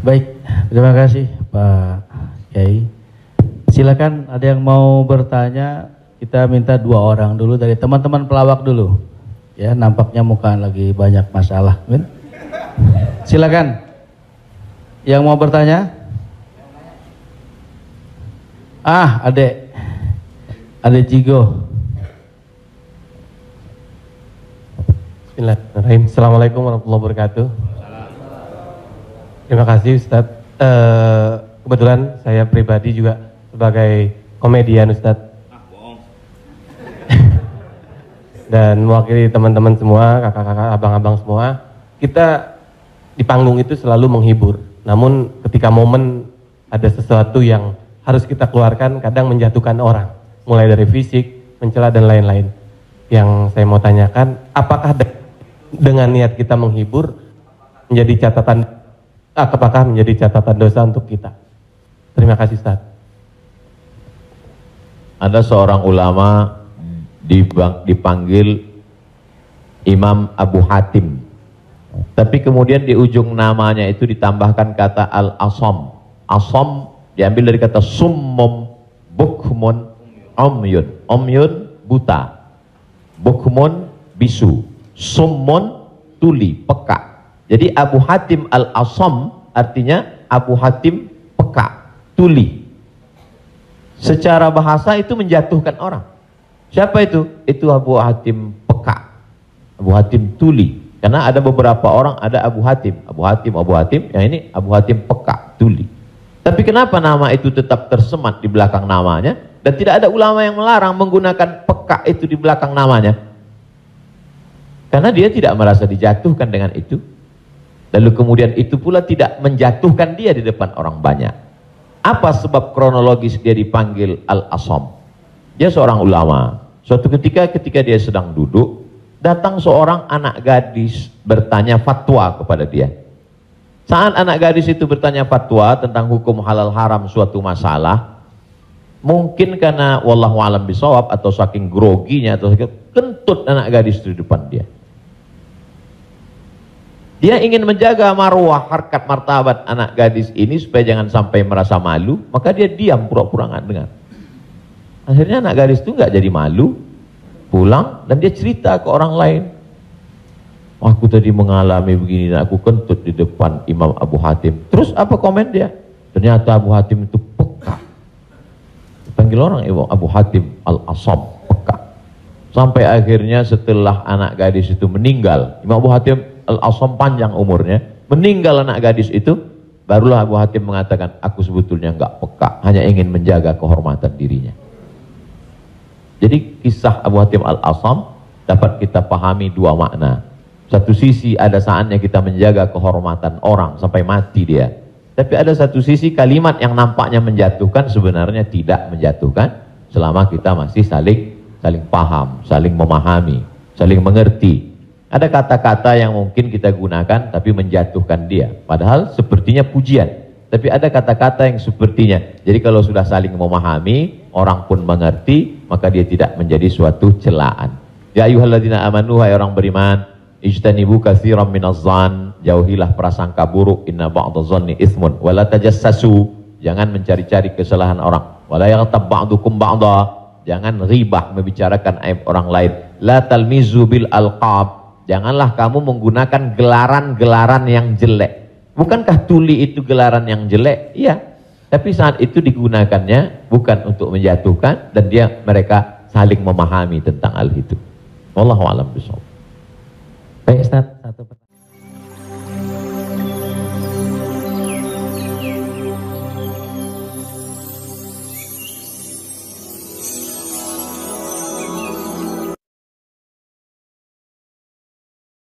Baik, terima kasih Pak Kiai. Silakan ada yang mau bertanya, kita minta 2 orang dulu dari teman-teman pelawak dulu. Ya, nampaknya muka lagi banyak masalah. Silakan. Yang mau bertanya? Adek Jigo. Bismillahirrahmanirrahim. Assalamualaikum warahmatullahi wabarakatuh. Terima kasih Ustadz. Kebetulan saya pribadi juga sebagai komedian Ustadz. Dan mewakili teman-teman semua, kakak-kakak, abang-abang semua. Kita di panggung itu selalu menghibur. Namun ketika momen ada sesuatu yang harus kita keluarkan, kadang menjatuhkan orang. Mulai dari fisik, mencela dan lain-lain. Yang saya mau tanyakan, apakah dengan niat kita menghibur menjadi catatan, apakah menjadi catatan dosa untuk kita? Terima kasih Ustaz. Ada seorang ulama dipanggil Imam Abu Hatim, tapi kemudian di ujung namanya itu ditambahkan kata Al-Asam. Asam diambil dari kata summum, bukmun, umyun. Umyun buta, bukmun bisu, summun tuli, peka. Jadi Abu Hatim Al-Asam artinya Abu Hatim peka, tuli. Secara bahasa itu menjatuhkan orang. Siapa itu? Itu Abu Hatim peka, Abu Hatim tuli. Karena ada beberapa orang, ada Abu Hatim, yang ini Abu Hatim peka, tuli. Tapi kenapa nama itu tetap tersemat di belakang namanya? Dan tidak ada ulama yang melarang menggunakan peka itu di belakang namanya. Karena dia tidak merasa dijatuhkan dengan itu. Lalu kemudian itu pula tidak menjatuhkan dia di depan orang banyak. Apa sebab kronologis dia dipanggil Al-Asam? Dia seorang ulama. Suatu ketika dia sedang duduk, datang seorang anak gadis bertanya fatwa kepada dia. Saat anak gadis itu bertanya fatwa tentang hukum halal haram suatu masalah, mungkin karena wallahu alam bisawab atau saking groginya atau kentut anak gadis itu di depan dia. Dia ingin menjaga marwah, harkat, martabat anak gadis ini supaya jangan sampai merasa malu, maka dia diam pura-pura nggak dengar. Akhirnya anak gadis itu nggak jadi malu, pulang dan dia cerita ke orang lain. Aku tadi mengalami begini dan aku kentut di depan Imam Abu Hatim. Terus apa komen dia? Ternyata Abu Hatim itu peka. Dipanggil orang Imam Abu Hatim Al-Asam, peka. Sampai akhirnya setelah anak gadis itu meninggal, Imam Abu Hatim Al-Asam panjang umurnya, meninggal anak gadis itu, barulah Abu Hatim mengatakan, aku sebetulnya nggak peka, hanya ingin menjaga kehormatan dirinya. Jadi kisah Abu Hatim Al-Asam dapat kita pahami 2 makna. Satu sisi ada saatnya kita menjaga kehormatan orang sampai mati dia. Tapi ada satu sisi kalimat yang nampaknya menjatuhkan sebenarnya tidak menjatuhkan selama kita masih saling paham, saling memahami, saling mengerti. Ada kata-kata yang mungkin kita gunakan tapi menjatuhkan dia. Padahal sepertinya pujian. Tapi ada kata-kata yang sepertinya. Jadi kalau sudah saling memahami, orang pun mengerti, maka dia tidak menjadi suatu celaan. Ya ayyuhalladzina amanu, hai orang beriman, ijtanibu katsiran minadh-dhann, jauhilah prasangka buruk, inna ba'dadh-dhanni itsmun, wala tajassasu, jangan mencari-cari kesalahan orang, wala yaghtab ba'dukum ba'dha, jangan ribah membicarakan aib orang lain, la talmizu bil alqab, janganlah kamu menggunakan gelaran-gelaran yang jelek. Bukankah tuli itu gelaran yang jelek? Iya. Tapi saat itu digunakannya bukan untuk menjatuhkan dan mereka saling memahami tentang hal itu. Wallahu a'lam bishawab. Baik Ustaz, satu pertanyaan.